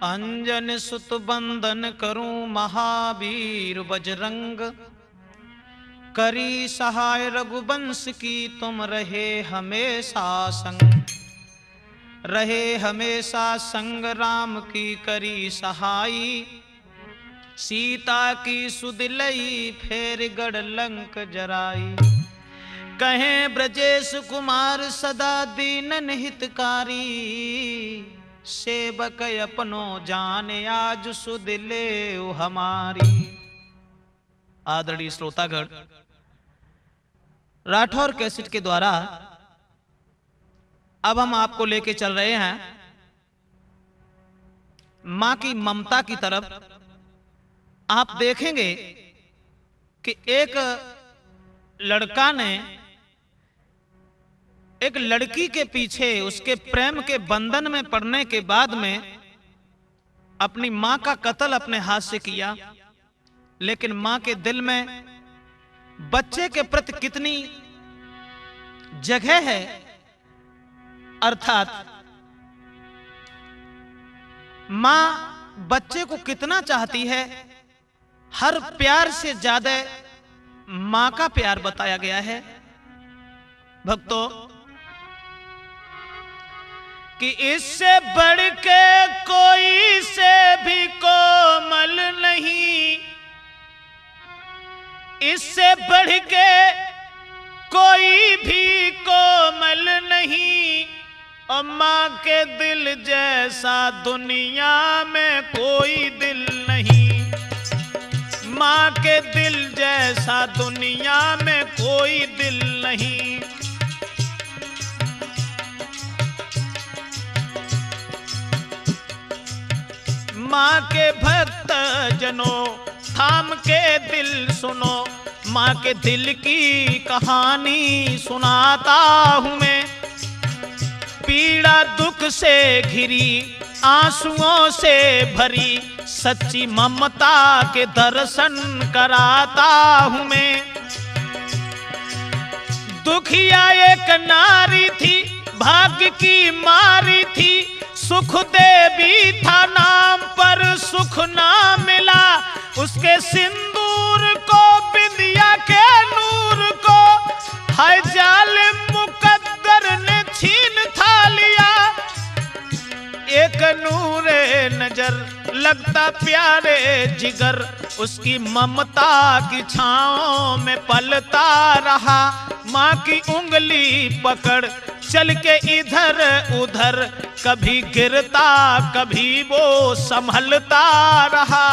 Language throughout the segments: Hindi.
अंजन सुत बंदन करूं महावीर बजरंग, करी सहाय रघुवंश की तुम रहे हमेशा संग। रहे हमेशा संग राम की करी सहाई, सीता की सुदिलई फेर गढ़ लंक जराई। कहें ब्रजेश कुमार सदा दीनन हितकारी, सेवक अपनो जान आज सुदिले हमारी। आदरणीय श्रोतागण, राठौर कैसेट के द्वारा अब हम आपको लेके चल रहे हैं मां की ममता की तरफ। आप देखेंगे कि एक लड़का ने एक लड़की के पीछे उसके प्रेम के बंधन में पड़ने के बाद में अपनी मां का कत्ल अपने हाथ से किया, लेकिन मां के दिल में बच्चे के प्रति कितनी जगह है, अर्थात मां बच्चे को कितना चाहती है, हर प्यार से ज्यादा मां का प्यार बताया गया है। भक्तों, कि इससे बढ़ के कोई से भी कोमल नहीं, इससे बढ़ के कोई भी कोमल नहीं, और मां के दिल जैसा दुनिया में कोई दिल नहीं। मां के दिल जैसा दुनिया में कोई दिल नहीं। मां के भक्त जनों थाम के दिल सुनो, मां के दिल की कहानी सुनाता हूं मैं। पीड़ा दुख से घिरी आंसुओं से भरी, सच्ची ममता के दर्शन कराता हूं मैं। दुखिया एक नारी थी, भाग्य की मारी थी, सुख देवी था नाम पर सुख ना मिला। उसके सिंदूर को बिंदिया के नूर को है जालिम मुकद्दर ने छीन था लिया। एक नूरे नजर लगता प्यारे जिगर, उसकी ममता की छांव में पलता रहा। मां की उंगली पकड़ चल के इधर उधर, कभी गिरता कभी वो संभलता रहा।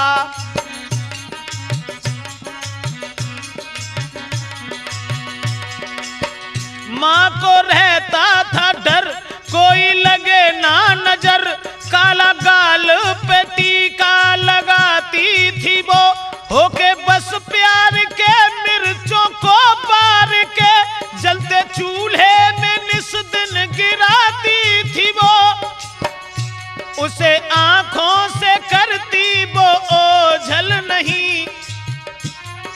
मां को रहता था डर कोई लगे ना नजर, काला गाल पे टीका लगाती थी वो, होके बस प्यार के मिर्चों को बार के, जलते चूल्हे में निस दिन गिराती थी वो। उसे आंखों से करती वो ओझल नहीं,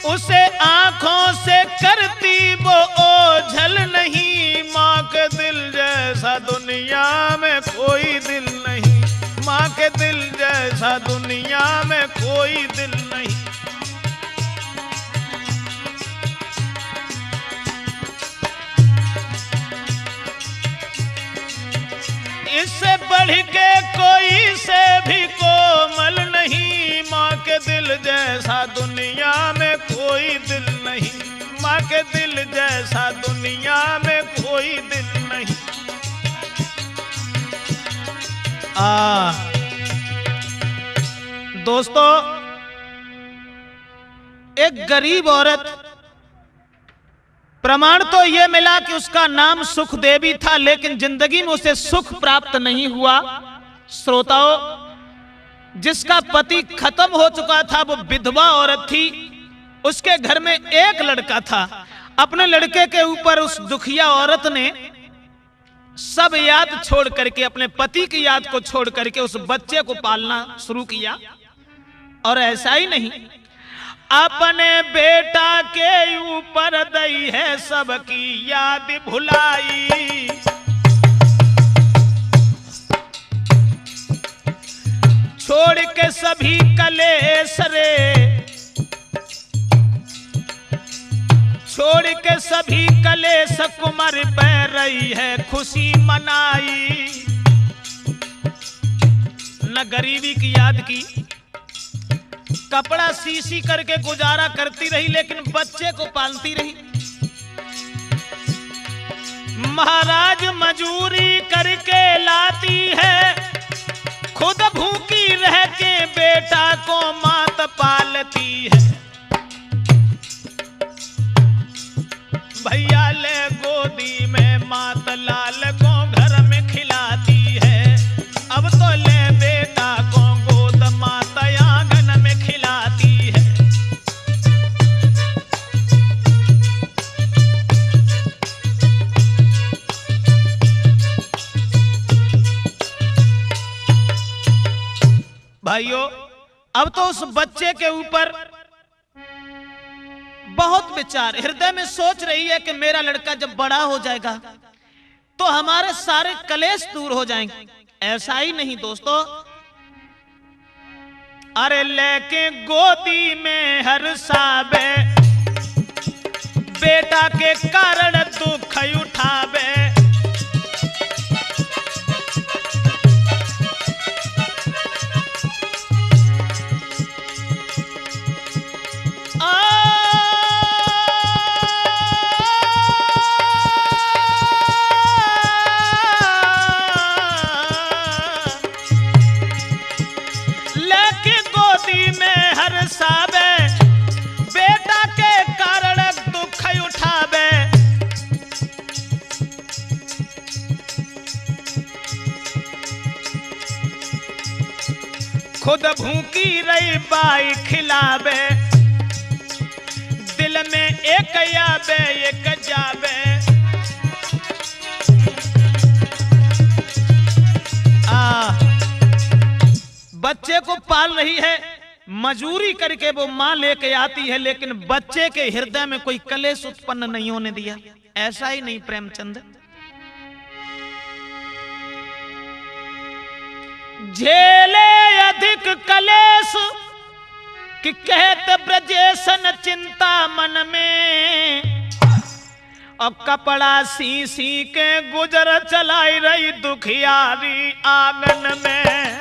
उसे आंखों से करती वो ओझल नहीं। मां के दिल जैसा दुनिया में कोई दिल नहीं, मां के दिल जैसा दुनिया में कोई दिल नहीं। इससे बढ़ के कोई से भी कोमल नहीं, मां के दिल जैसा दुनिया में कोई दिल नहीं। मां के दिल जैसा दुनिया में कोई दिल नहीं। दोस्तों, एक गरीब औरत, प्रमाण तो यह मिला कि उसका नाम सुख देवी था, लेकिन जिंदगी में उसे सुख प्राप्त नहीं हुआ। श्रोताओं, जिसका पति खत्म हो चुका था वो विधवा औरत थी। उसके घर में एक लड़का था। अपने लड़के के ऊपर उस दुखिया औरत ने सब याद छोड़ करके, अपने पति की याद को छोड़ करके उस बच्चे को पालना शुरू किया। और ऐसा ही नहीं, अपने बेटा के ऊपर दई है सबकी याद भुलाई। छोड़ के सभी कलेश रे, छोड़ के सभी कलेश कुमार बह रही है खुशी मनाई। न गरीबी की याद की, कपड़ा सी करके गुजारा करती रही, लेकिन बच्चे को पालती रही। महाराज मजूरी करके लाती है, खुद भूखी रह के बेटा को मात पालती है। भैया ले गोदी में मात लाल को घर में खिलाती है, अब तो ले बेटा को गोद मात आंगन में खिलाती है। भाइयों, अब तो उस बच्चे के ऊपर बहुत विचार, हृदय में सोच रही है कि मेरा लड़का जब बड़ा हो जाएगा तो हमारे सारे कलेश दूर हो जाएंगे। ऐसा ही नहीं दोस्तों, अरे लेके गोदी में हर साबे, बेटा के कारण दुख उठावे। बेटा के कारण दुख उठावे। खुद भूखी रही बाई खिलावे, दिल में एक याबे एक जाबे। बच्चे को पाल रही है, मजूरी करके वो मां लेके आती है, लेकिन बच्चे के हृदय में कोई कलेश उत्पन्न नहीं होने दिया। ऐसा ही नहीं प्रेमचंद, झेले अधिक कलेश कि कहते ब्रजेशन चिंता मन में। अब कपड़ा सी के गुजर चलाई रही दुखियारी आंगन में।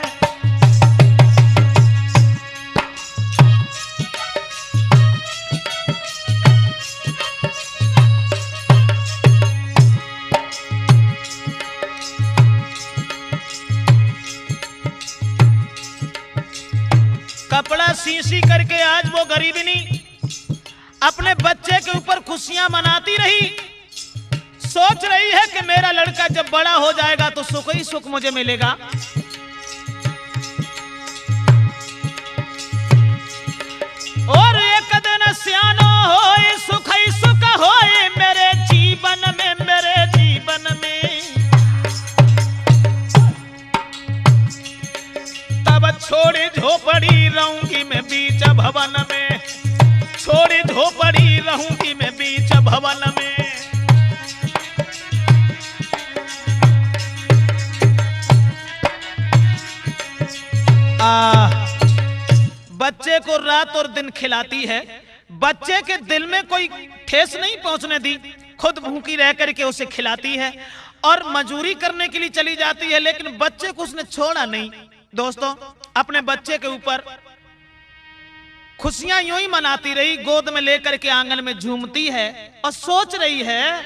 कपड़ा सी करके आज वो गरीबिनी अपने बच्चे के ऊपर खुशियां मनाती रही। सोच रही है कि मेरा लड़का जब बड़ा हो जाएगा तो सुख ही सुख मुझे मिलेगा। और एक दिन सियानो होए सुख ही सुख होए मेरे जीवन में, मेरे जीवन में। तब छोड़ी झोपड़ी रहूंगी मैं बीच भवन में, छोड़ी झोपड़ी रहूंगी मैं बीच भवन में। बच्चे को रात और दिन खिलाती है, बच्चे के दिल में कोई ठेस नहीं पहुंचने दी, खुद भूखी रह करके उसे खिलाती है और मजूरी करने के लिए चली जाती है, लेकिन बच्चे को उसने छोड़ा नहीं। दोस्तों, अपने बच्चे के ऊपर खुशियां यूं ही मनाती रही, गोद में लेकर के आंगन में झूमती है और सोच रही है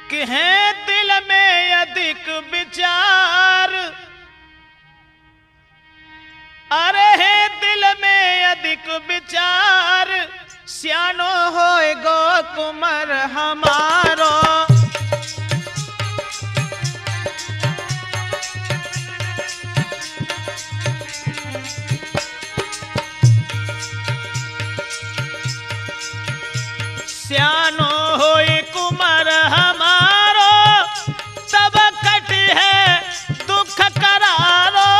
कि है दिल में अधिक विचार, अरे है दिल में अधिक विचार, सियानो होए गो कुमार हमारो। सियानो होए कुमार हमारो, तब कट है दुख करारो।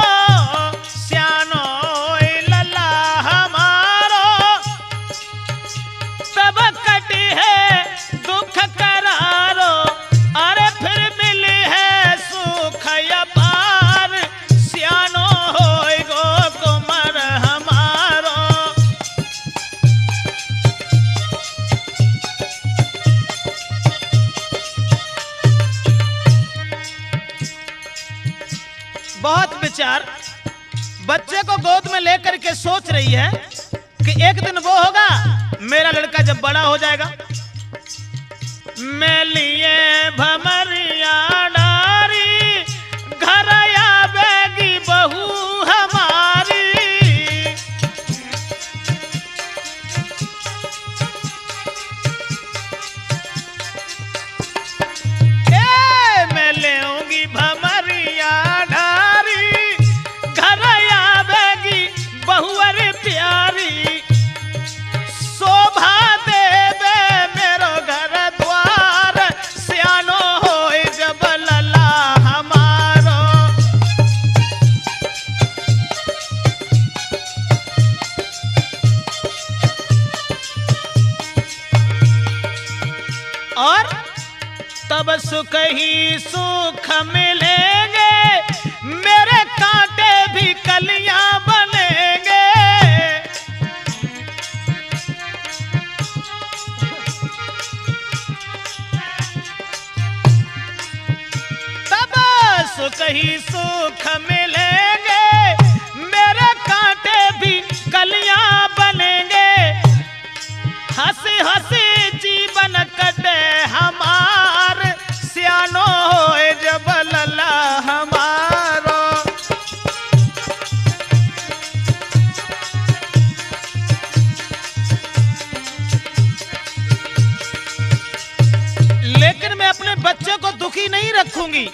सियानो होए लला हमारो, तब कट है दुख करारो। बहुत विचार। बच्चे को गोद में लेकर के सोच रही है कि एक दिन वो होगा मेरा लड़का जब बड़ा हो जाएगा, मैं लिए भमरिया डारी घर आवेगी बहू हमारी। मैं लेऊंगी भमरिया डारी घर आवेगी बहू अरे प्यारी, शोभा देवे मेरो घर द्वार सियानो होए जब लला हमारो। और तब सुख ही सुख मिलेंगे, मेरे कांटे भी कलियां बनेंगे। तब सुख ही सुख मिलेंगे, मेरे कांटे भी कलियां बनेंगे। हंसी हंसी जीवन कटे हमार सियानो होए जब लला हमारो। लेकिन मैं अपने बच्चे को दुखी नहीं रखूंगी,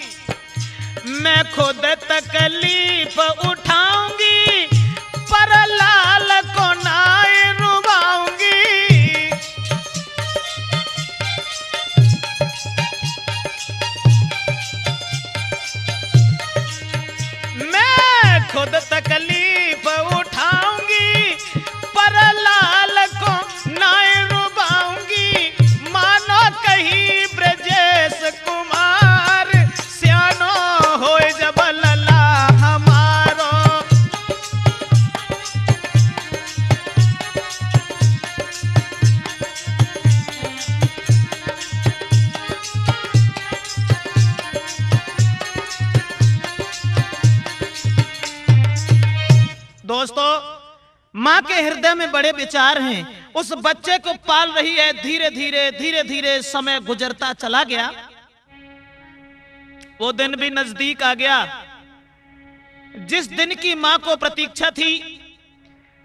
मैं खुद तकलीफ उठाऊंगी पर लाल को नाई रुबाऊंगी। मैं खुद तकलीफ उठाऊंगी पर लाल को नाई रुबाऊंगी। मानो कहीं ब्रजेश कुमार सियानो होए जब लला हमारो। दोस्तों, माँ के हृदय में बड़े विचार हैं। उस बच्चे को पाल रही है, धीरे धीरे समय गुजरता चला गया। वो दिन भी नजदीक आ गया जिस दिन की माँ को प्रतीक्षा थी।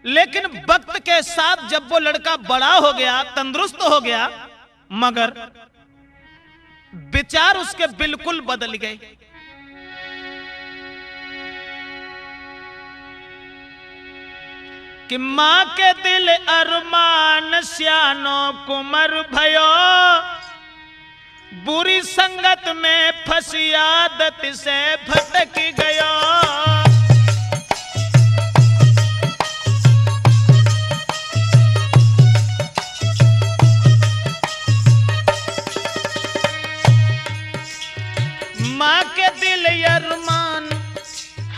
लेकिन वक्त के साथ जब वो लड़का बड़ा हो गया, तंदुरुस्त हो गया, मगर विचार उसके बिल्कुल बदल गए। कि माँ के दिल अरमान सियानो कुमर भयो, बुरी संगत में फंसी आदत से भटक गयो। माँ के दिल अरमान,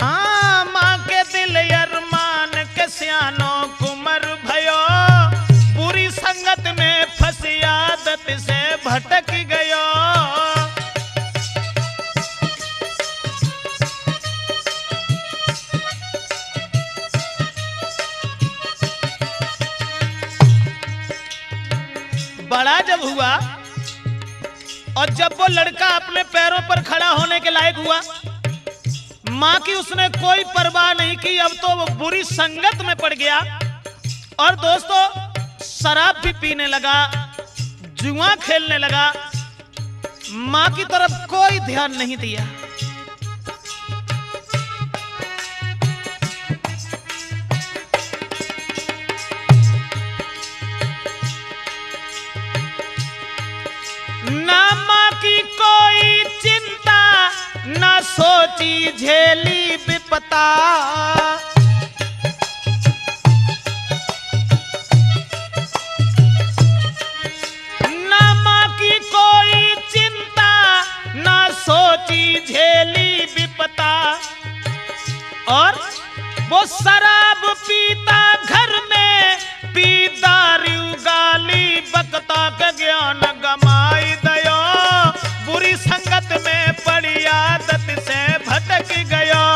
हाँ माँ के दिल अरमान के सियानो कुमर भयो, बुरी संगत में फंसी आदत से भटक गयो। बड़ा जब हुआ और जब वो लड़का अपने पैरों पर खड़ा होने के लायक हुआ, माँ की उसने कोई परवाह नहीं की। अब तो वो बुरी संगत में पड़ गया और दोस्तों शराब भी पीने लगा, जुआ खेलने लगा। माँ की तरफ कोई ध्यान नहीं दिया। ना माँ की कोई चिंता, ना सोची झेली विपता। ना माँ की कोई चिंता, ना सोची झेली विपता। और वो शराब पीता घर में, पी दारू गाली बकता का ज्ञान गमाई दयो। बुरी संगत में पड़ी आदत से भटक गयो।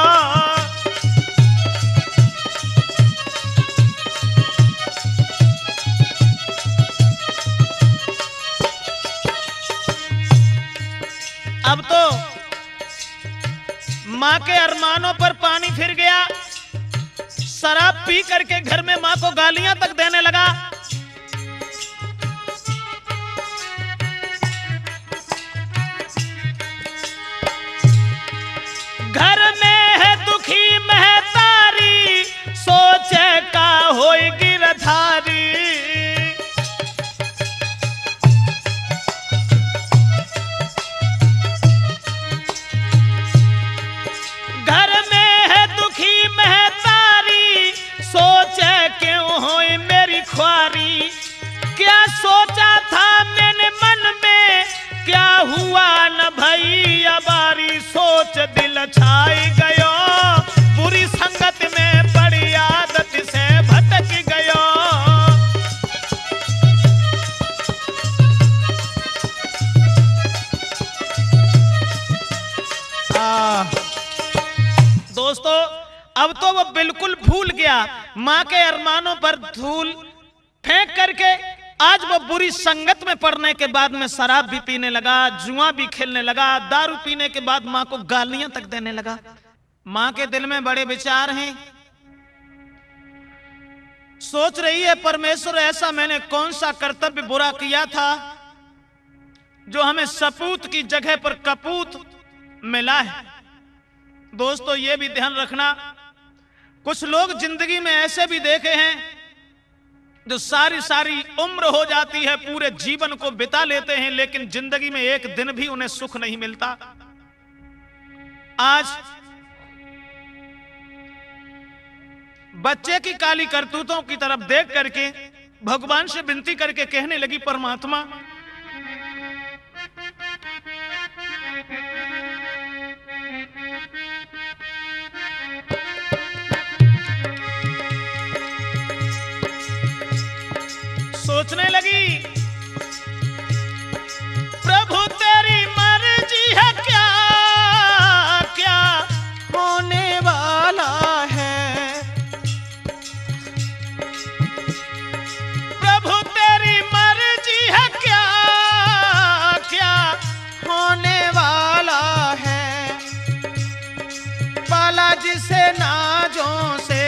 माँ के अरमानों पर पानी फिर गया। शराब पी करके घर में माँ को गालियां तक देने लगा। घर में है दुखी महतारी, सोचे का होई गिरधारी। घर में है दुखी महतारी, सोचे क्यों होई मेरी ख्वारी। क्या सोचा था मैंने मन में, क्या हुआ न भई अबारी। सोच दिल छाई गयो, बुरी संगत में बड़ी आदत से भटक गयो। दोस्तों, अब तो वो बिल्कुल भूल गया। माँ के अरमानों पर धूल फेंक करके आज वो बुरी संगत में पड़ने के बाद में शराब भी पीने लगा, जुआ भी खेलने लगा, दारू पीने के बाद माँ को गालियां तक देने लगा। माँ के दिल में बड़े विचार हैं। सोच रही है, परमेश्वर ऐसा मैंने कौन सा कर्तव्य बुरा किया था जो हमें सपूत की जगह पर कपूत मिला है। दोस्तों, ये भी ध्यान रखना, कुछ लोग जिंदगी में ऐसे भी देखे हैं जो सारी सारी उम्र हो जाती है, पूरे जीवन को बिता लेते हैं, लेकिन जिंदगी में एक दिन भी उन्हें सुख नहीं मिलता। आज बच्चे की काली करतूतों की तरफ देख करके भगवान से विनती करके कहने लगी, परमात्मा सोचने लगी, प्रभु तेरी मर्जी है, क्या क्या होने वाला है। प्रभु तेरी मर्जी है, क्या क्या होने वाला है। बालाजी से नाजों से,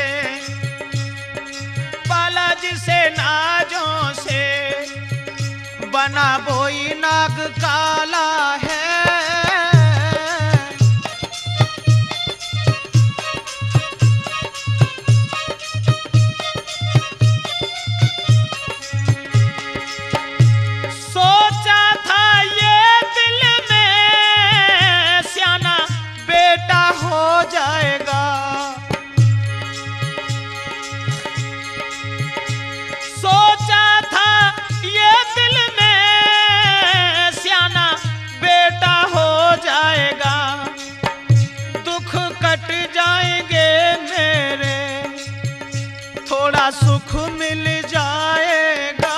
बालाजी से नाजों से बना बोई नाग काला है। सोचा था ये दिल में सियाना बेटा हो जाएगा। सोचा था ये दिल में सियाना बेटा हो जाएगा। दुख कट जाएंगे मेरे, थोड़ा सुख मिल जाएगा।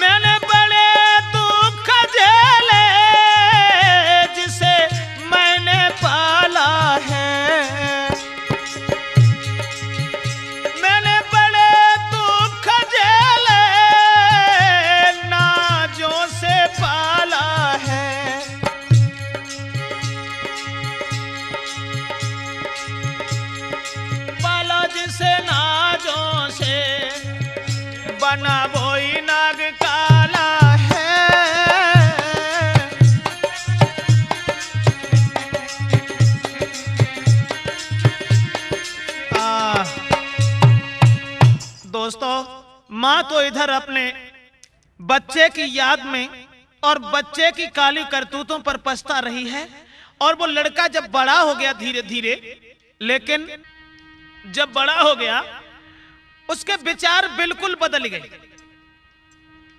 मैंने बड़े दुख झेले जिसे मैंने पाला है। मैंने बड़े दुख झेले नाजों से पाला है। पाला जिसे नाजों से बना वही नाग काला है। दोस्तों, माँ तो इधर अपने बच्चे की याद में और बच्चे की काली करतूतों पर पछता रही है, और वो लड़का जब बड़ा हो गया धीरे धीरे, लेकिन जब बड़ा हो गया उसके विचार बिल्कुल बदल गए।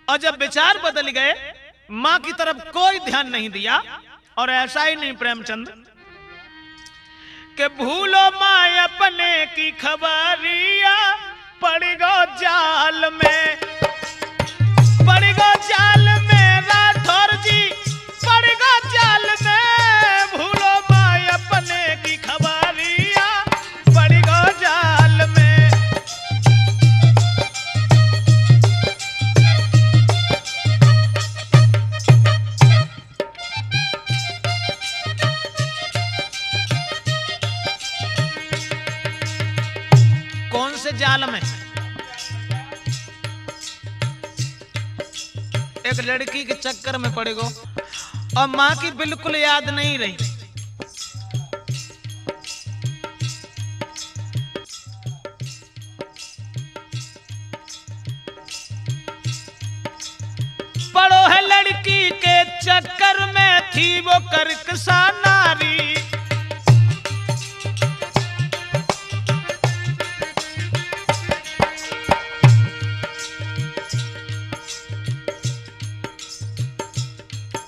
और जब विचार बदल गए, मां की तरफ कोई ध्यान नहीं दिया। और ऐसा ही नहीं प्रेमचंद कि भूलो मां अपने की खबरिया, पड़ गो जाल में, पड़ गो जाल में राठौर जी, पड़ गो जाल में। भूलो मां अपने की खबरिया, पड़ गो जाल में। एक लड़की के चक्कर में पड़ गो और माँ की बिल्कुल याद नहीं रही। पड़ो है लड़की के चक्कर में थी वो करकसा नारी।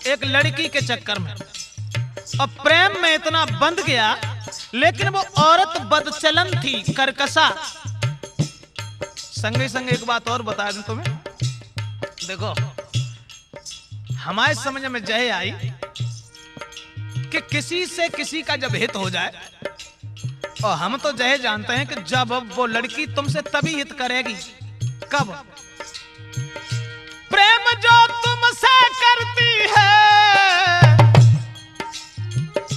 एक लड़की के चक्कर में और प्रेम में इतना बंध गया, लेकिन वो औरत बदचलन थी, करकसा। संगे संगे एक बात और बता दूं तुम्हें, देखो हमारे समझ में जय आई कि किसी से किसी का जब हित हो जाए, और हम तो जय जानते हैं कि जब वो लड़की तुमसे तभी हित करेगी, कब? प्रेम जो तुमसे करती है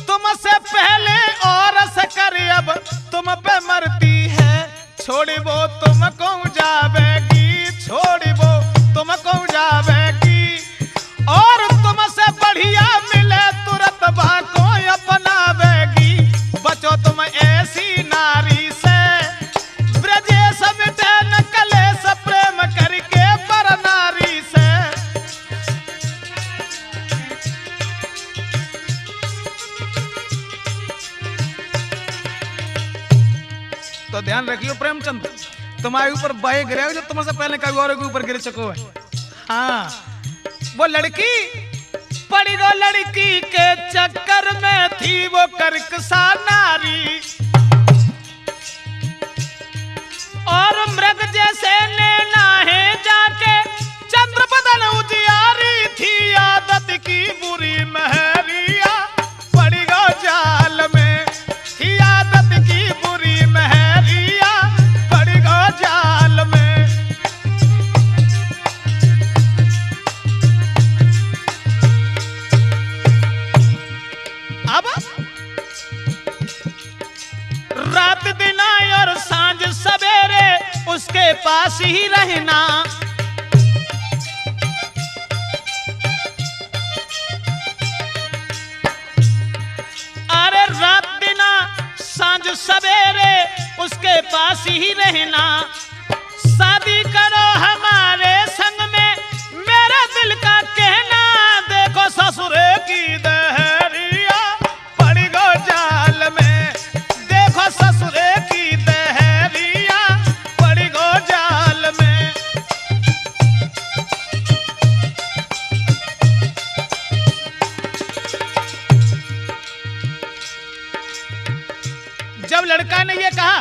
तुमसे पहले और से कर, अब तुम पे मरती है। छोड़ी वो तुमको जावेगी, छोड़ी वो तुमको जावेगी, और तुमसे बढ़िया मिले तुरंत बाको अपनावेगी। बचो तुम ऐसी नारी से, ब्रजेश मिटे न कलेश, प्रेम करके पर नारी से। तो ध्यान रखियो प्रेमचंद, तुम्हारे ऊपर बहे गिरे जो तुमसे पहले कभी और के ऊपर गिर चुको है। हाँ, वो लड़की पड़ी गो लड़की के चक्कर में थी वो करकसा नारी, और मृग जैसे नैना है जाके चंद्र बदन उजियारी थी। आदत की बुरी महरिया पड़ी गो जाल में, थी आदत की बुरी महरिया पड़ी गो जाल में। अब रात दिन और सांझ सवेरे उसके पास ही रहना, अरे रात दिन सांझ सवेरे उसके पास ही रहना। शादी करो हमारे संग में मेरे दिल का कहना, देखो ससुरे की दहरिया पड़ी गो जाल में, देखो ससुरे की दहरिया पड़ी गो जाल में। जब लड़का ने ये कहा,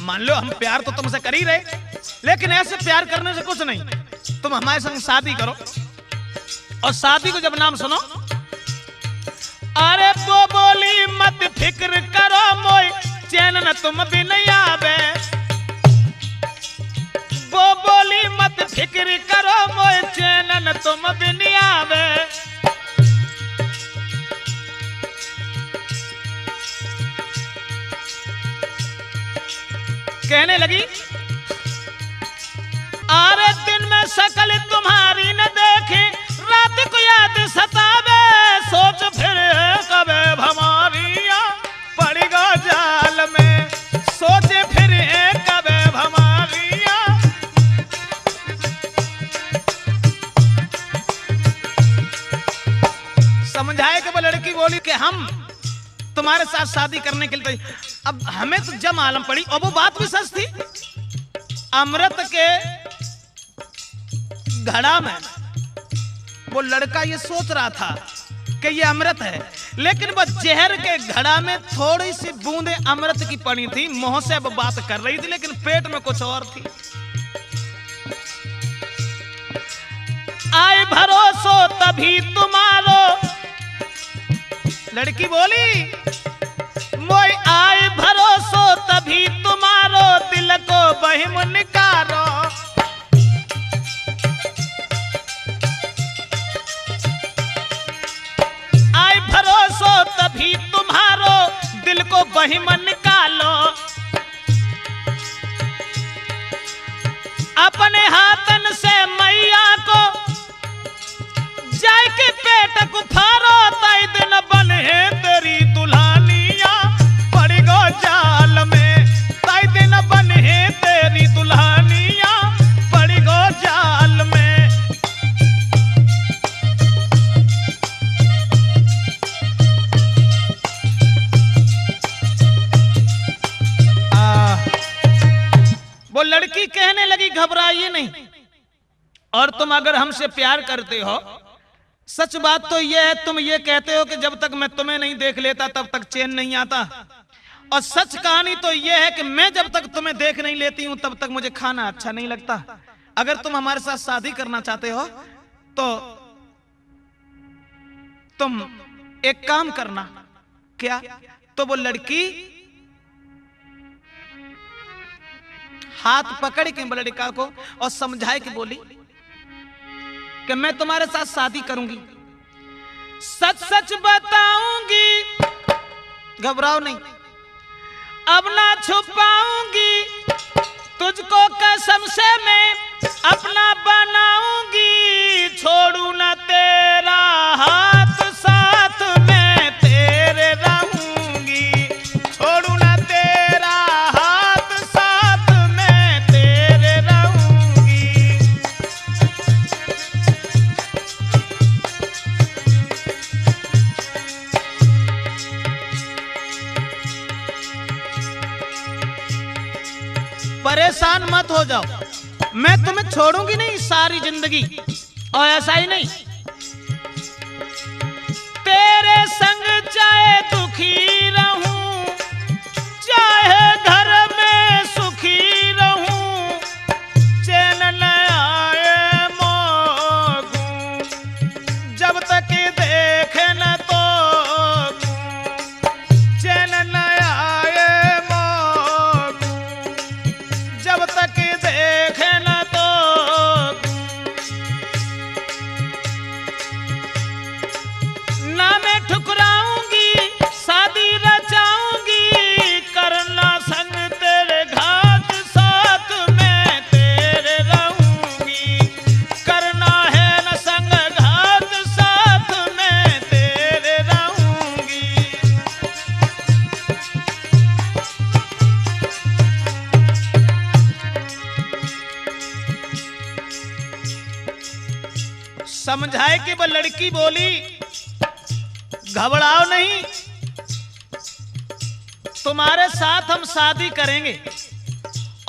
मान लो हम प्यार तो तुमसे कर ही रहे, लेकिन ऐसे प्यार करने से कुछ नहीं, तुम हमारे संग शादी करो। और शादी को जब नाम सुनो, अरे वो बोली मत फिक्र करो मोई चैन न तुम भी नहीं आवे, वो बोली मत फिक्र करो मोई चैन न तुम भी नहीं आवे। कहने लगी, अरे दिन में शकल तुम्हारी न देखे, रात को याद सतावे, सोच फिर कबे भमारिया पड़ी गो जाल में, सोच फिर कबे भमारिया। समझाए कि वो लड़की बोली कि हम तुम्हारे साथ शादी करने के लिए, अब हमें तो जब मालूम पड़ी, और वो बात भी सच थी, अमृत के घड़ा में वो लड़का ये सोच रहा था कि ये अमृत है, लेकिन वो जहर के घड़ा में थोड़ी सी बूंदे अमृत की पड़ी थी। मुंह से वो बात कर रही थी, लेकिन पेट में कुछ और थी। आए भरोसो तभी तुम्हारो, लड़की बोली, मोई आए भरोसो तभी तुम्हारो, दिल को बहिम निकारो। आए भरोसो तभी तुम्हारो, दिल को बहिम निकालो। अपने हाथन से मैया को लड़की कहने लगी घबराइए नहीं, और तुम अगर हमसे प्यार करते हो, सच बात तो यह है, तुम ये कहते हो कि जब तक मैं तुम्हें नहीं देख लेता तब तक चैन नहीं आता, और सच कहानी तो यह है कि मैं जब तक तुम्हें देख नहीं लेती हूं तब तक मुझे खाना अच्छा नहीं लगता। अगर तुम हमारे साथ शादी करना चाहते हो तो तुम एक काम करना। क्या? तो वो लड़की हाथ पकड़ के लड़का को और समझाए कि बोली कि मैं तुम्हारे साथ शादी करूंगी, सच सच बताऊंगी, घबराओ नहीं, अब ना छुपाऊंगी, तुझको कसम से मैं अपना बनाऊंगी, छोड़ू ना तेरा हाथ, साथ में तेरे रहूंगी, छोड़ू ना तेरा हाथ, साथ में तेरे रहूंगी। परेशान मत हो जाओ, मैं तुम्हें छोड़ूंगी नहीं सारी जिंदगी, और ऐसा ही नहीं, तेरे संग चाहे दुखी रहूं, चाहे घर में सुखी रहूं, चैन न आए मोगूं, जब तक देखे न तो चैन न आए मोगूं, जब तक देखे न तो। ना मैं ठुकराऊंगी, शादी रचाऊंगी, करना संग तेरे घाट, साथ में तेरे रहूंगी, करना है न संग घाट, साथ में तेरे रहूंगी। समझाए कि वो लड़की बोली घबराओ नहीं, तुम्हारे साथ हम शादी करेंगे,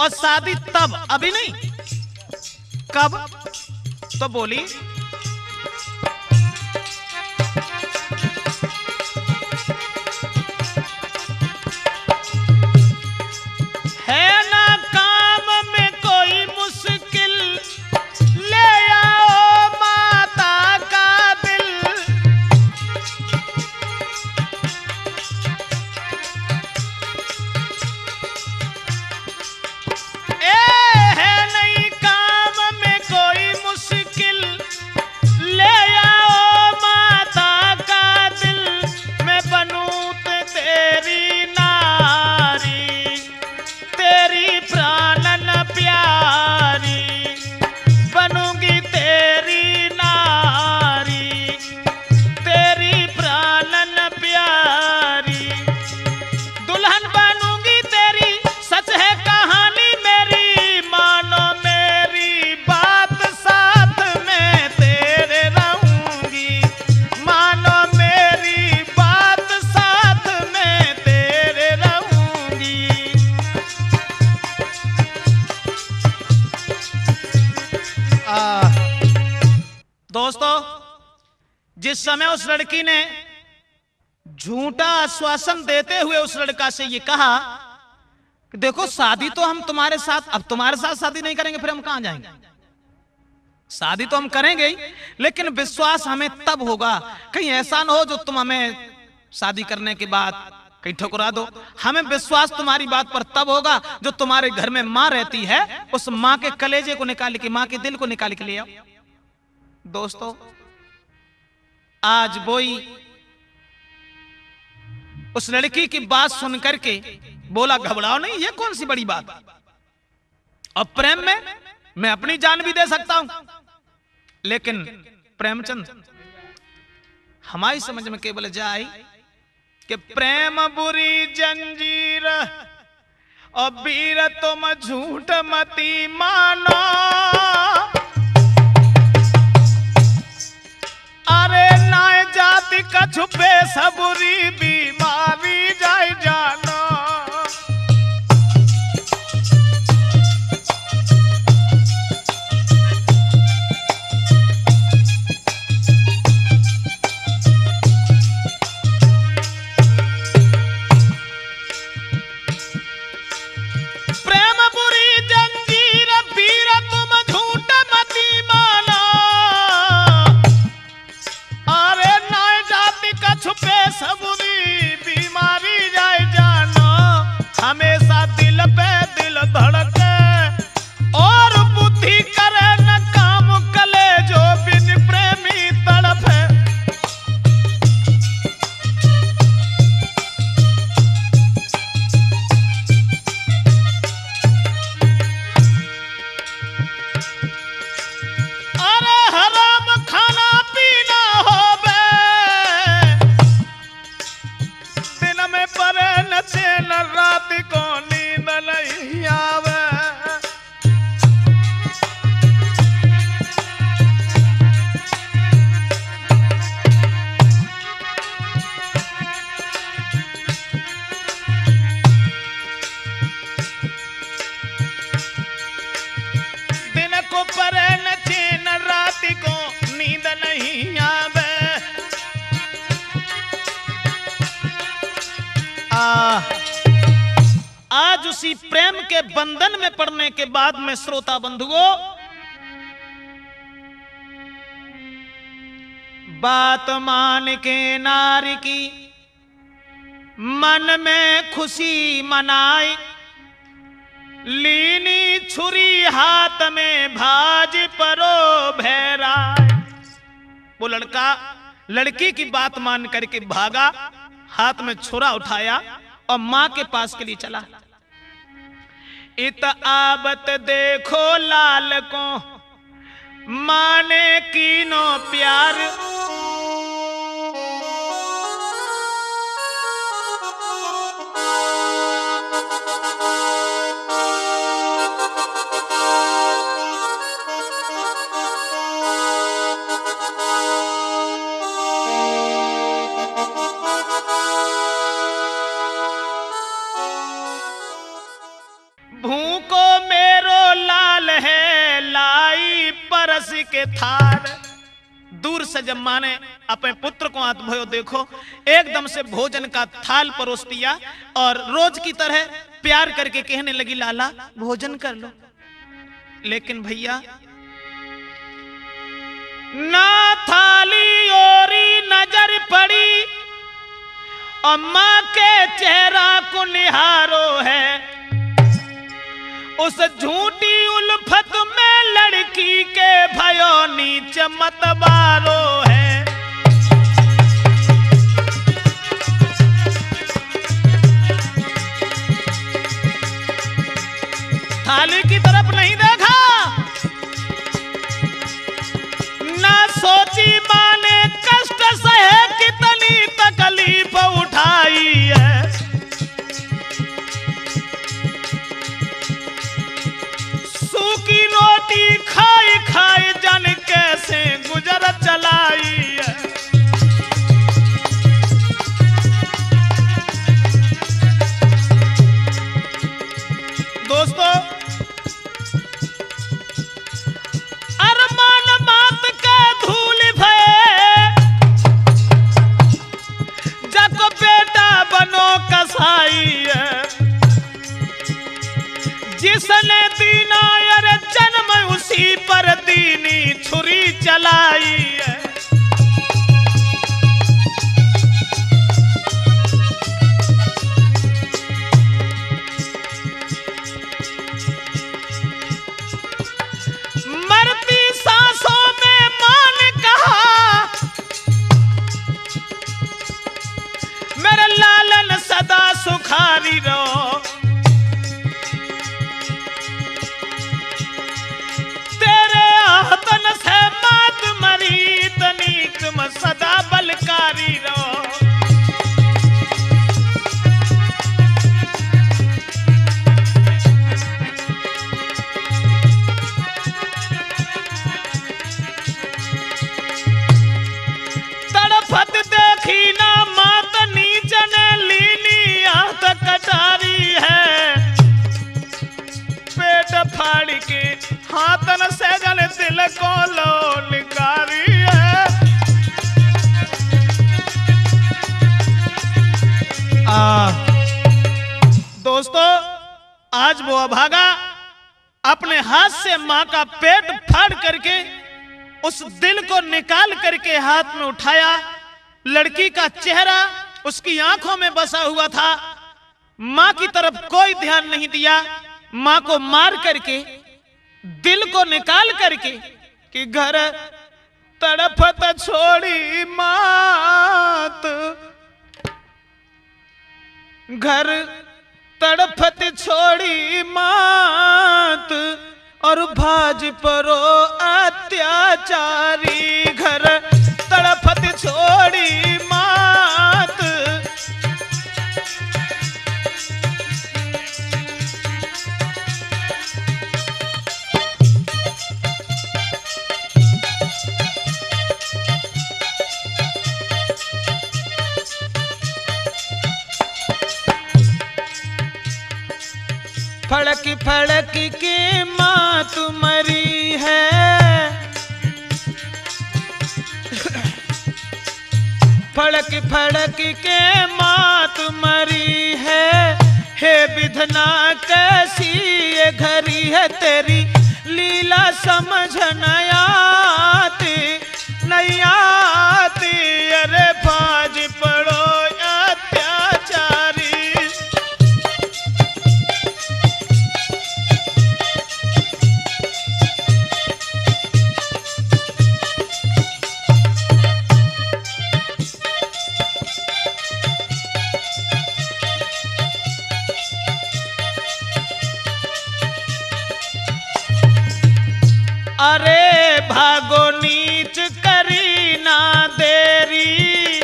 और शादी तब, अभी नहीं, कब? तो बोली है ना काम में कोई मुश्किल, ले आओ माता का दिल, है नहीं काम में कोई मुश्किल, ले आओ माता का दिल, मैं बनूं तेरी नारी, तेरी प्राणन प्यारी, बनूंगी तेरी नारी, तेरी प्राणन प्यारी, दुल्हन बनूंगी तेरी, सच है कहानी मेरी, मानो मेरी बात, साथ में तेरे रहूंगी, मानो मेरी बात, साथ में तेरे रहूंगी। दोस्तों, जिस समय उस लड़की ने झूठा आश्वासन देते हुए उस लड़का से ये कहा कि देखो शादी तो हम तुम्हारे साथ, अब तुम्हारे साथ शादी नहीं करेंगे फिर हम कहां जाएंगे, शादी तो हम करेंगे ही, लेकिन विश्वास हमें तब होगा, कहीं ऐसा ना हो जो तुम हमें शादी करने के बाद कहीं ठुकरा दो, हमें विश्वास तुम्हारी बात पर तब होगा जो तुम्हारे घर में मां रहती है, उस मां के कलेजे को निकाल के, मां के दिल को निकाल के ले आओ। दोस्तों, आज वही उस लड़की की बात सुनकर के बोला घबराओ नहीं, ये कौन सी बड़ी बात, और प्रेम में मैं अपनी जान भी दे सकता हूं, लेकिन प्रेमचंद हमारी समझ में केवल जाए कि प्रेम बुरी जंजीर और वीर तुम झूठ मती मानो, अरे नाय जाति का छुपे सबुरी बीमारी जाए जानो। के बंधन में पड़ने के बाद में श्रोता बंधुओं बात मान के नारी की मन में खुशी मनाई, लीनी छुरी हाथ में भाज परो भैराए। वो लड़का लड़की की बात मान करके भागा, हाथ में छुरा उठाया और मां के पास के लिए चला। इत आबत देखो लाल को माने कीनो प्यार, के थार। दूर से जब मां ने अपने पुत्र को हाथ भयो देखो, एकदम से भोजन का थाल परोस दिया और रोज की तरह प्यार करके कहने लगी लाला भोजन कर लो। लेकिन भैया ना थाली ओरी नजर पड़ी और मां के चेहरा को निहारो है। उस झूठी उल्फत में लड़की के भयो नीच मतबारो है। थाली की तरफ नहीं देखा, ना सोची मां ने कष्ट सहे कितनी तकलीफ उठाई है। सूखी रोटी खाई खाई जान कैसे गुजर चलाई है। दोस्तों अरमान मात का धूल भये जाको बेटा बनो कसाई है। जिसने दीना यार जन्म उसी पर दीनी छुरी चलाई है। मरती सांसों में मां ने कहा मेरे लालन सदा सुखारी रहो। सदा बलकारी रहो। तड़फत देखी ना मात नीच ने लीनी हाथ कटारी है। पेट फाड़ के हाथन से जल दिल को लो निकारी है। दोस्तों आज वो अभागा अपने हाथ से मां का पेट फाड़ करके उस दिल को निकाल करके हाथ में उठाया। लड़की का चेहरा उसकी आंखों में बसा हुआ था। मां की तरफ कोई ध्यान नहीं दिया। मां को मार करके दिल को निकाल करके कि घर तड़फत छोड़ी मात, घर तड़फत छोड़ी मात और भाज परो अत्याचारी। घर तड़फत छोड़ी मात फड़क फड़क के मात मरी है। फड़क फड़क के मात मरी है। हे विधना कैसी ये घड़ी है तेरी लीला समझ नहीं आती नहीं आती। अरे बाज पड़ो अत्याचारी। अरे भागो नीच करी ना देरी।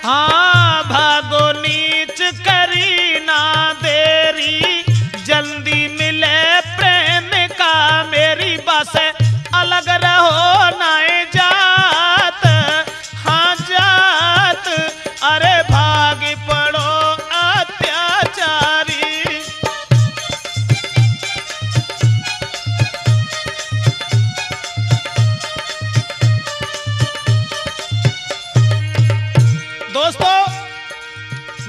हाँ भागो नीच करी ना देरी। जल्दी मिले प्रेम का मेरी बस अलग रहो ना जात। हाँ जात। अरे भाग पड़ो अत्याचारी। दोस्तों,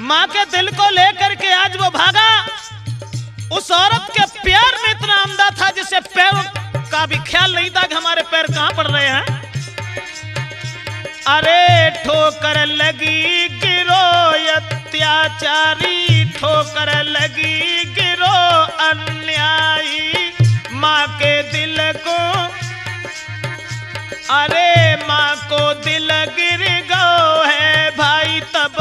मां के दिल को लेकर के आज वो भागा। उस औरत के प्यार में इतना अंधा था जिसे पैरों का भी ख्याल नहीं था कि हमारे पैर कहां पड़ रहे हैं। अरे ठोकर लगी गिरो अत्याचारी। ठोकर लगी गिरो अन्यायी। मां के दिल को अरे मां को दिल गिर गो है भाई। तब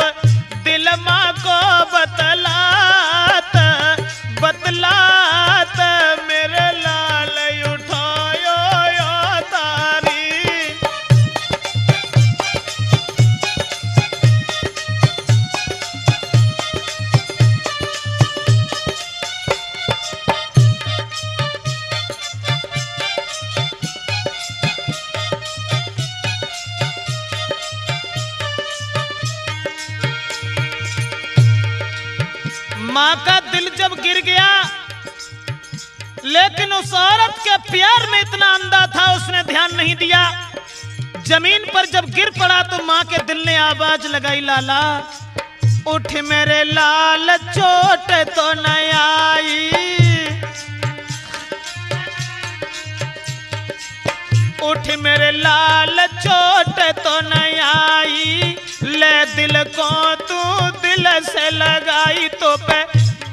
दिल मां को बतलात बतलात। मेरे लाल उठायो यो तारी। मां का दिल जब गिर गया, लेकिन उस औरत के प्यार में इतना अंधा था उसने ध्यान नहीं दिया। जमीन पर जब गिर पड़ा तो मां के दिल ने आवाज लगाई, लाला उठ मेरे लाल चोट तो न आई। उठ मेरे लाल चोट तो न आई। ले दिल को तू दिल से लगाई तो पे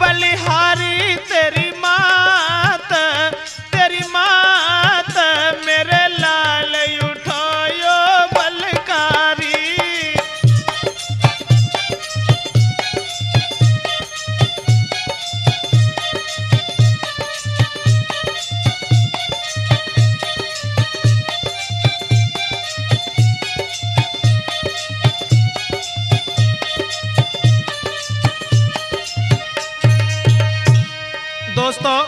बलिहारी तेरी मात तेरी मात। मेरे लाल उठायो बलकारी। दोस्तों,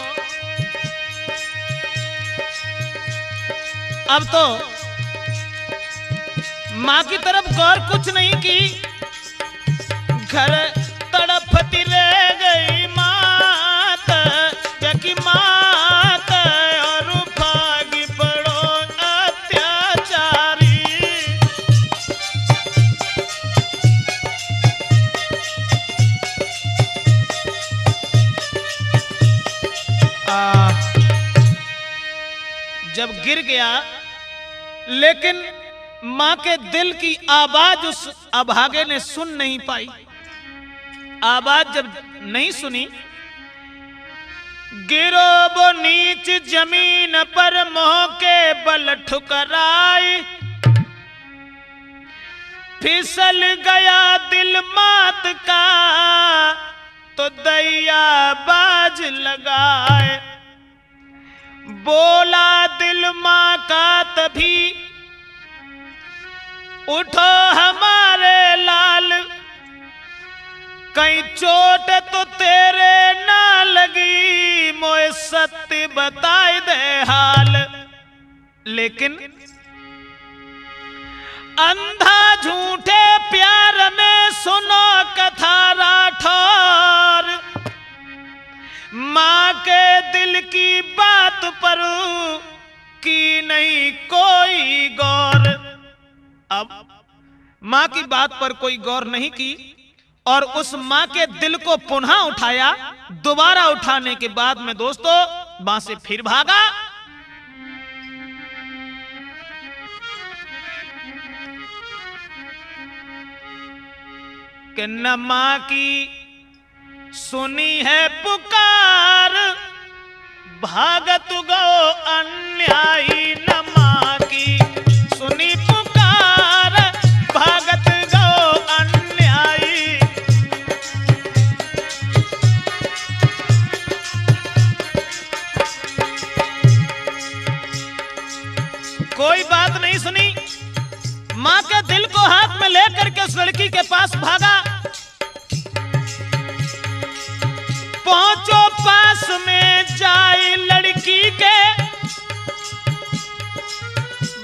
अब तो मां की तरफ गौर कुछ नहीं की। घर तड़पती रह गई मात की मात। और भागी पड़ो अत्याचारी। जब गिर गया, लेकिन मां के दिल की आवाज उस अभागे ने सुन नहीं पाई। आवाज जब नहीं सुनी, गिरो वो नीच जमीन पर मोह के बल ठुकराई। फिसल गया दिल मात का तो दैया बाज लगाए। बोला दिल मां का तभी, उठो हमारे लाल, कहीं चोट तो तेरे ना लगी, मोए सत्य बताए दे हाल। लेकिन अंधा झूठे प्यार में सुनो कथा राठौर। मां के दिल की बात पर की नहीं कोई गौर। अब मां की बात पर कोई गौर नहीं की, और उस मां के दिल को पुनः उठाया। दोबारा उठाने के बाद में दोस्तों मां से फिर भागा। कि न मां की सुनी है पुकार, भागत गो अन्यायी। न मां की सुनी पुकार, भागत गो अन्यायी। कोई बात नहीं सुनी, मां के दिल को हाथ में लेकर के उस लड़की के पास भागा। पहुंचो पास में जाए लड़की के,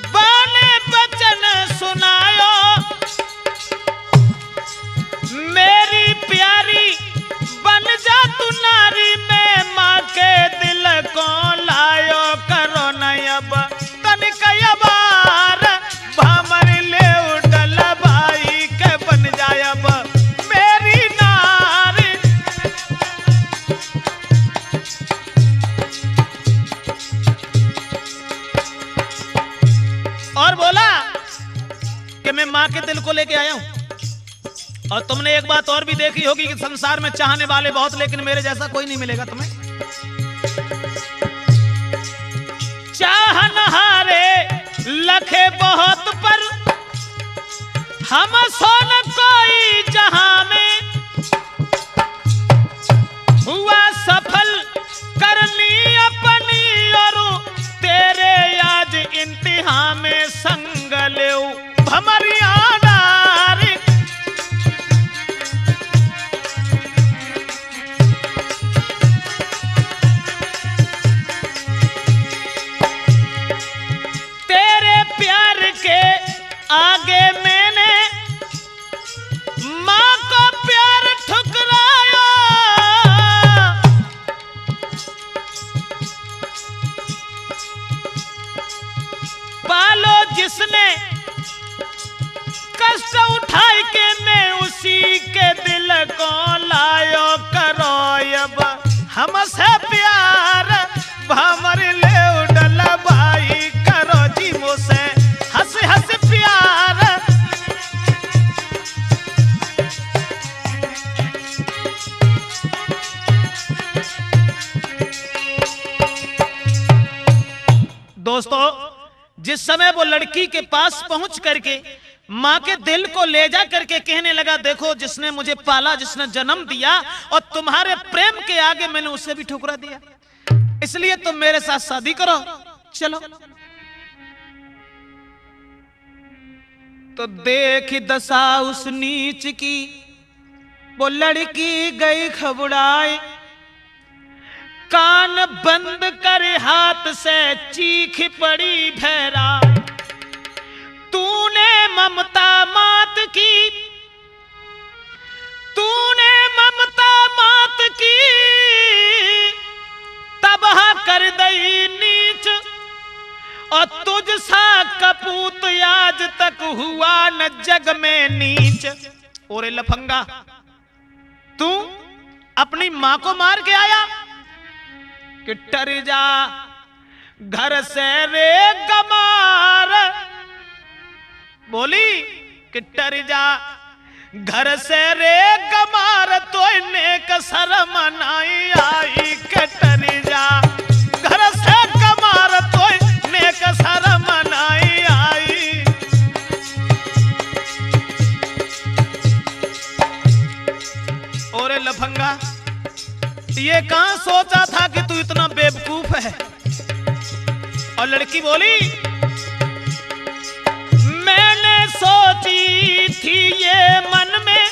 बाने बचन सुनायो। मेरी प्यारी बन जा तू नारी, में मां के दिल को लायो। करो न अब तनिक अबार, भमर ले उडल भाई के बन जाए अब मेरी नारी। और बोला कि मैं मां के दिल को लेके आया हूं। और तुमने एक बात और भी देखी होगी कि संसार में चाहने वाले बहुत, लेकिन मेरे जैसा कोई नहीं मिलेगा तुम्हें। चाहनहारे लखे बहुत, पर हम सोन कोई जहां में। हुआ सफल करनी अपनी, और तेरे आज इंतहा में संग ले भमरिया नारी। तेरे प्यार के आगे मैंने मां को प्यार ठुकराया। पालो जिसने कष्ट उठाए के, मैं उसी के दिल को लायो। करो अब हमसे प्यार, भंवर ले उडल भाई। करो जी मुझसे हंस हंस प्यार। दोस्तों जिस समय वो लड़की के पास पहुंच करके मां के दिल को ले जा करके कहने लगा, देखो जिसने मुझे पाला, जिसने जन्म दिया, और तुम्हारे प्रेम के आगे मैंने उसे भी ठुकरा दिया, इसलिए तुम मेरे साथ शादी करो, चलो। तो देख दशा उस नीच की, वो लड़की गई घबराए। कान बंद कर हाथ से चीख पड़ी भैरा। तूने ममता मात की, तूने ममता मात की, तबाह कर दई नीच। और तुझ सा कपूत आज तक हुआ न जग में नीच। ओरे लफंगा, तू अपनी मां को मार के आया कि टर जा घर से रे गमार। बोली कि टर जा घर से रे गमार, तो नेक शर्म नाई आई। के टर जा घर से गमार, तो नेक शर्म नाई आई। ओरे लफंगा, ये कहां सोचा था कि तू इतना बेवकूफ है। और लड़की बोली, मैंने सोची थी ये मन में,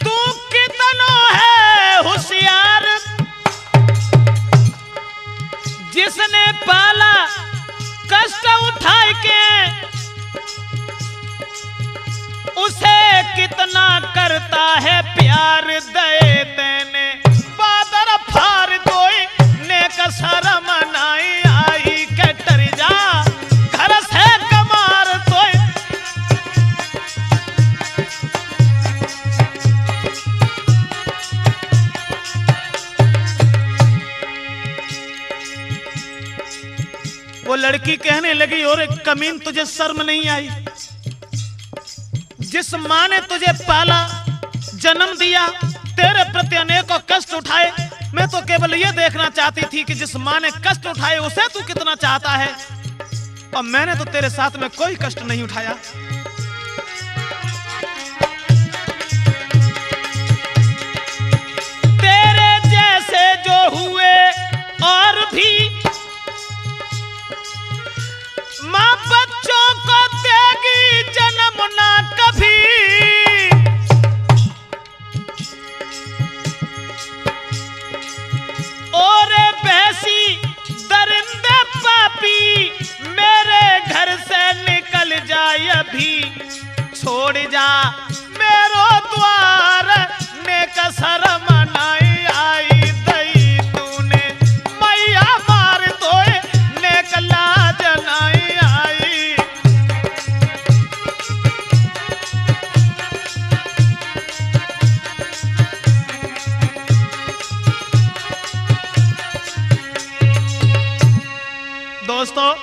तू कितना है होशियार। जिसने पाला कष्ट उठाए के, उसे कितना करता है प्यार। दे देने बादर फार, कोई नेक शर्म नाई आई। के टर जा घर से कमार, तो लड़की कहने लगी, और कमीन तुझे शर्म नहीं आई? जिस माँ ने तुझे पाला, जन्म दिया, तेरे प्रति अनेकों कष्ट उठाए, मैं तो केवल ये देखना चाहती थी कि जिस माँ ने कष्ट उठाए उसे तू कितना चाहता है, और मैंने तो तेरे साथ में कोई कष्ट नहीं उठाया। तेरे जैसे जो हुए और भी माँ बच्चों को देगी जन्म ना कभी। और भैंसी दरिंदे पापी मेरे घर से निकल जाए अभी, छोड़ जा मेरो द्वार ने कसर मनाई आई दई तूने मैया मार दोए ने कला जनाई आई। दोस्तों,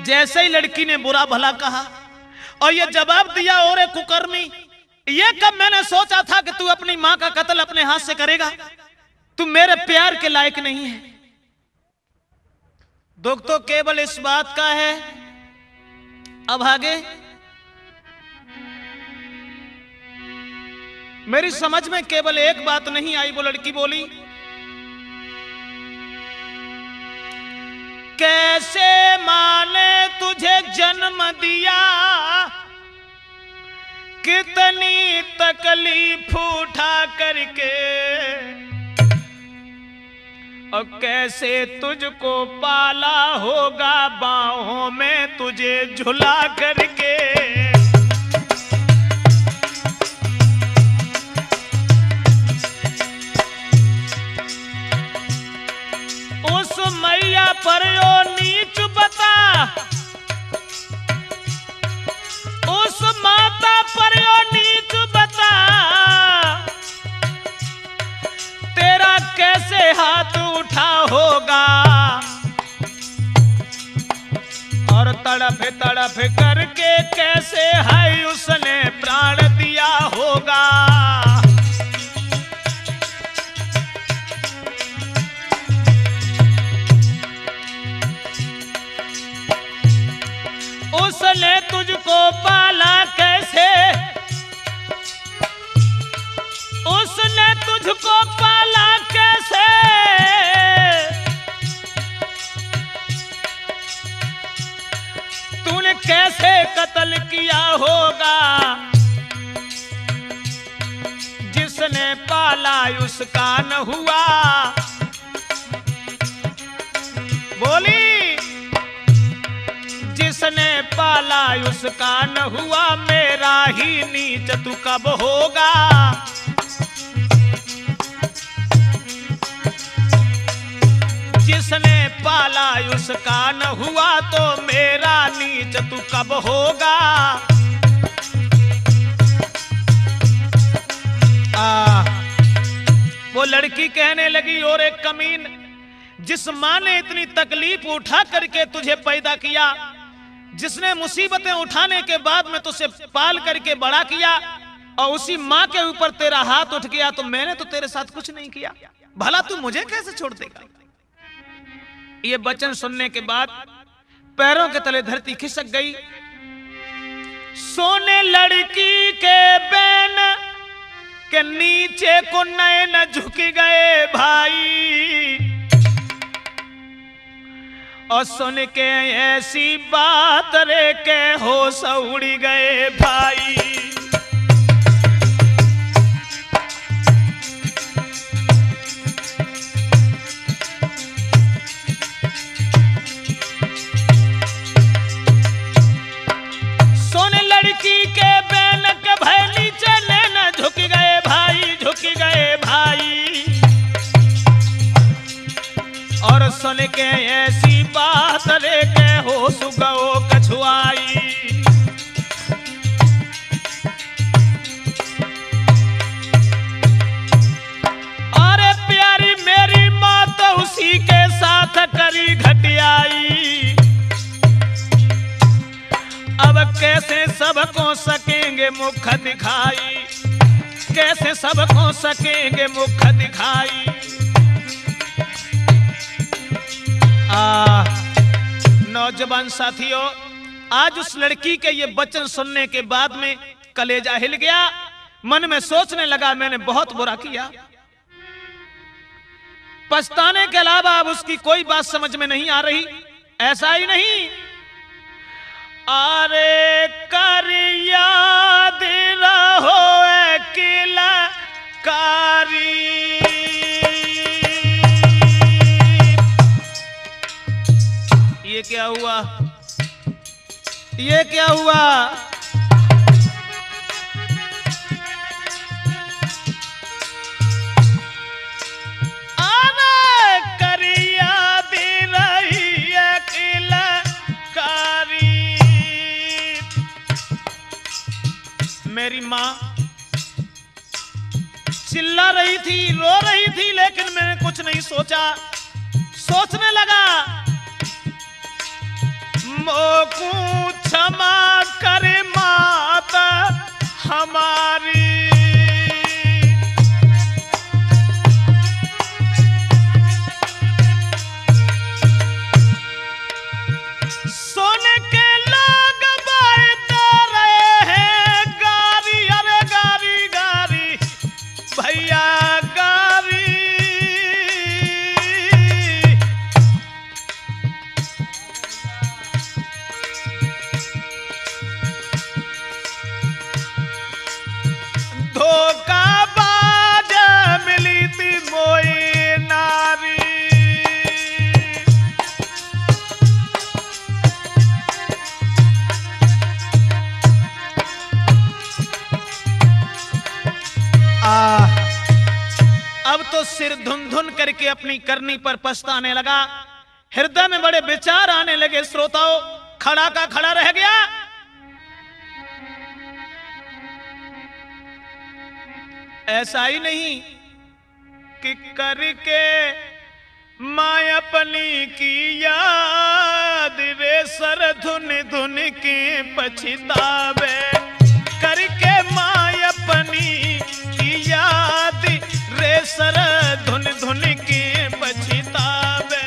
जैसे ही लड़की ने बुरा भला कहा और ये जवाब दिया, और कुकर्मी, ये कब मैंने सोचा था कि तू अपनी मां का कत्ल अपने हाथ से करेगा? तू मेरे प्यार के लायक नहीं है। दुख तो केवल इस बात का है। अब आगे मेरी समझ में केवल एक बात नहीं आई। वो लड़की बोली, कैसे माँ ने तुझे जन्म दिया, कितनी तकलीफ उठा करके, और कैसे तुझको पाला होगा बाहों में तुझे झुला करके। उस मैया पर यो नीच बता, उस माता पर यो नीच बता, तेरा कैसे हाथ उठा होगा, और तड़फ तड़फ करके कैसे है उसने प्राण दिया होगा। उसने तुझको पाला कैसे, उसने तुझको पाला कैसे, तूने कैसे कत्ल किया होगा, जिसने पाला उसका न हुआ। बोली, जिसने पाला उसका न हुआ, मेरा ही नीच तू कब होगा। जिसने पाला उसका न हुआ, तो मेरा नीच तू कब होगा। वो लड़की कहने लगी, और एक कमीन, जिस माँ ने इतनी तकलीफ उठा करके तुझे पैदा किया, जिसने मुसीबतें उठाने के बाद में तुझे पाल करके बड़ा किया, और उसी माँ के ऊपर तेरा हाथ उठ गया, तो मैंने तो तेरे साथ कुछ नहीं किया, भला तू मुझे कैसे छोड़ देगा। ये वचन सुनने के बाद पैरों के तले धरती खिसक गई। सोने लड़की के बैन के नीचे को नैन झुक गए भाई, और सुन के ऐसी बात रे के होश उड़ गए भाई। सुन लड़की के बैन के भय नीचे नैना झुक गए भाई, झुक गए भाई, और सुन के ऐसी बात रे के होश गओ कछुआई। अरे प्यारी मेरी माँ तो उसी के साथ करी घटियाई, कैसे सबको सकेंगे मुख दिखाई, कैसे सबको सकेंगे मुख दिखाई। नौजवान साथियों, आज उस लड़की के ये वचन सुनने के बाद में कलेजा हिल गया। मन में सोचने लगा मैंने बहुत बुरा किया। पछताने के अलावा अब उसकी कोई बात समझ में नहीं आ रही। ऐसा ही नहीं, अरे कर याद रहो अकेला कारी, ये क्या हुआ, ये क्या हुआ? मेरी माँ चिल्ला रही थी, रो रही थी, लेकिन मैंने कुछ नहीं सोचा। सोचने लगा मोकू क्षमा करे माता हमारी, सोने के लोग बांटते रहे हैं गारी, अरे गारी गारी भैया गारी। धोखाबाज मिली थी मोई नारी, अब तो सिर धुन धुन करके अपनी करनी पर पछताने लगा। हृदय में बड़े विचार आने लगे। श्रोताओं, खड़ा का खड़ा रह गया। ऐसा ही नहीं कि करके माँ अपनी की याद रे सर धुन धुन के पछतावे, करके माँ अपनी की याद रे सर धुन धुन के पछतावे।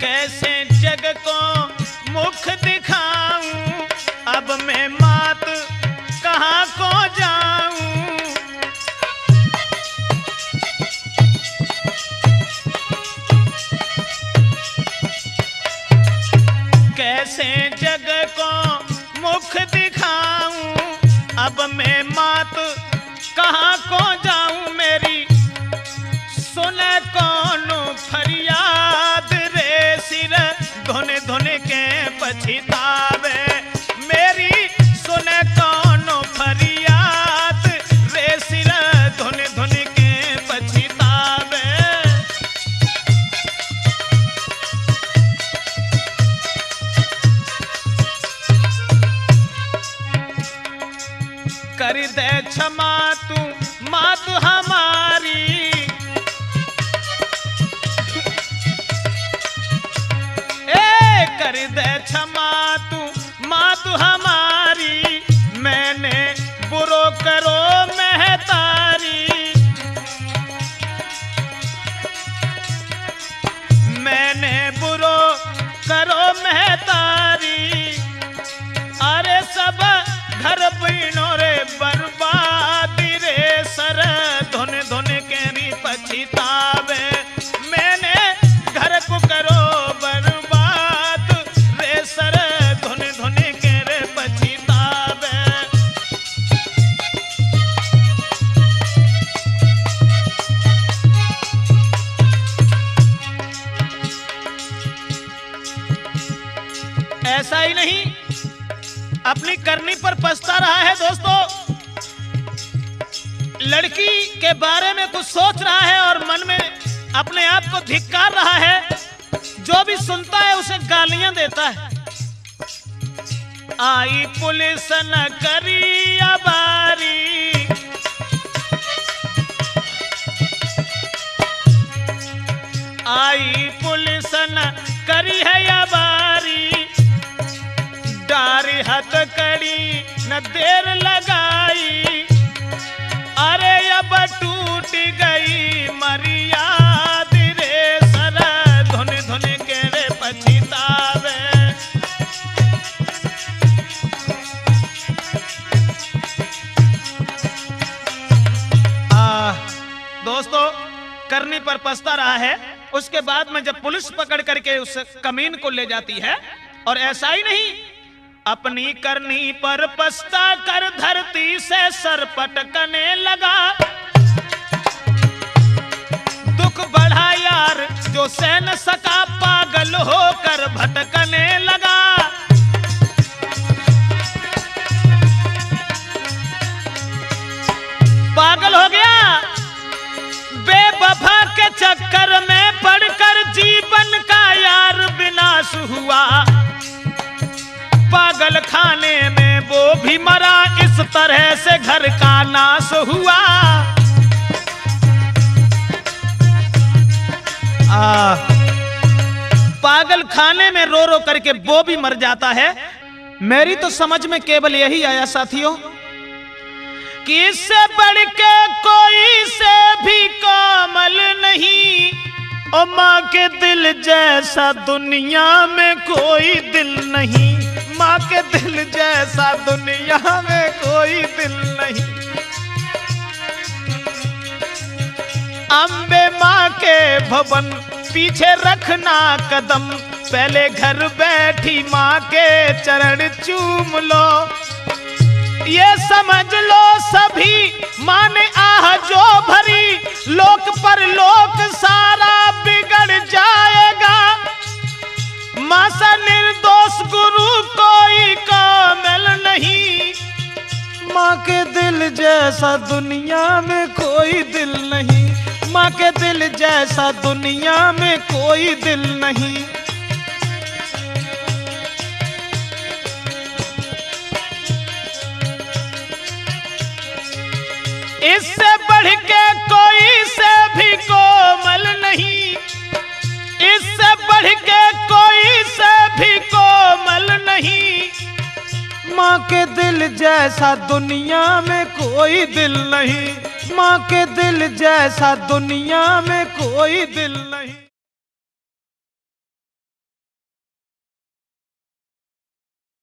कैसे जग को मुख दिखाऊं, अब मैं मात कहाँ को जाऊं। कैसे जग को मुख दिखाऊं, अब मैं मात कहाँ को जाऊं। मेरी सुने कौन फरियाद रे सिर धुन धुन के पछतावे, मेरी सुने कौन फरियाद रे सिर धुन धुन के पछतावे। कर दे क्षमा तू मात हमारी, कर दे क्षमा तू मात हमारी। मैंने बुरो करो महतारी, मैंने बुरो करो महतारी। अरे सब घर बिनो रे बर्बाद रे सर धुन धुन के री पछतावे। मैंने घर को करो बर्बाद रे सर धुन धुन के रे पछतावे। ऐसा ही नहीं, अपनी करनी पर पछता रहा है। दोस्तों, लड़की के बारे में कुछ सोच रहा है और मन में अपने आप को धिक्कार रहा है, जो भी सुनता है उसे गालियां देता है। आई पुलिस न करी अबारी, आई पुलिस न करी है अबारी, डारी हथकड़ी न देर लगाई, अरे अब टूट गई मर्याद रे सर, धुन धुन के रे पछतावे। दोस्तों, करनी पर पछता रहा है। उसके बाद में जब पुलिस पकड़ करके उस कमीन को ले जाती है, और ऐसा ही नहीं, अपनी करनी पर पछता कर धरती से सर पटकने लगा। दुख बढ़ा यार जो सह न सका, पागल होकर भटकने लगा। पागल हो गया, बेवफा के चक्कर में पड़कर जीवन का यार विनाश हुआ। पागल खाने में वो भी मरा, इस तरह से घर का नाश हुआ। पागल खाने में रो रो करके वो भी मर जाता है। मेरी तो समझ में केवल यही आया साथियों कि इससे बढ़ के कोई से भी कोमल नहीं, और माँ के दिल जैसा दुनिया में कोई दिल नहीं, माँ के दिल जैसा दुनिया में कोई दिल नहीं। अम्बे माँ के भवन पीछे रखना कदम, पहले घर बैठी माँ के चरण चूम लो। ये समझ लो सभी माँ ने आह जो भरी, लोक पर लोक सारा बिगड़ जाएगा। माँ सा निर्दोष गुरु कोई कामिल नहीं, माँ के दिल जैसा दुनिया में कोई दिल नहीं, माँ के दिल जैसा दुनिया में कोई दिल नहीं। इससे बढ़ के कोई से भी कोमल नहीं, इससे बढ़ के कोई से भी कोमल नहीं, माँ के दिल जैसा दुनिया में कोई दिल नहीं, माँ के दिल जैसा दुनिया में कोई दिल नहीं।